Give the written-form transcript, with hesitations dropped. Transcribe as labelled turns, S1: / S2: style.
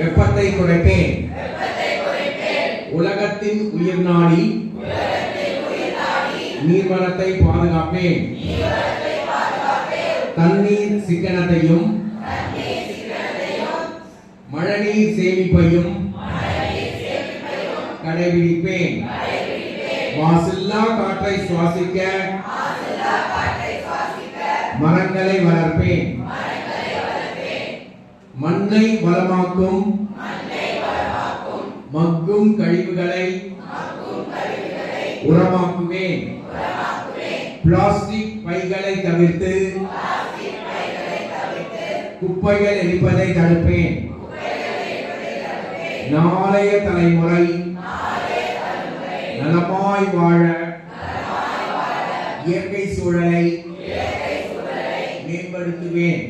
S1: வெப்பத்தை குறைப்பேன். உலகத்தின் உயிர்நாடி நீர்வளத்தை பாதுகாப்பேன். தண்ணீர் சிக்கனத்தையும் மழைநீர் சேமிப்பையும் கடைபிடிப்பேன். மாசில்லா காற்றை சுவாசிக்க மரங்களை வளர்ப்பேன். மண்ணை வளமாக்கும் மக்கும் கழிவுகளை உரமாக்குவேன். பிளாஸ்டிக் பைகளை தவிர்த்து குப்பைகள் எரிப்பதை தடுப்பேன். நாளைய தலைமுறை நலமாய் வாழ இயற்கை சூழலை மேம்படுத்துவேன்.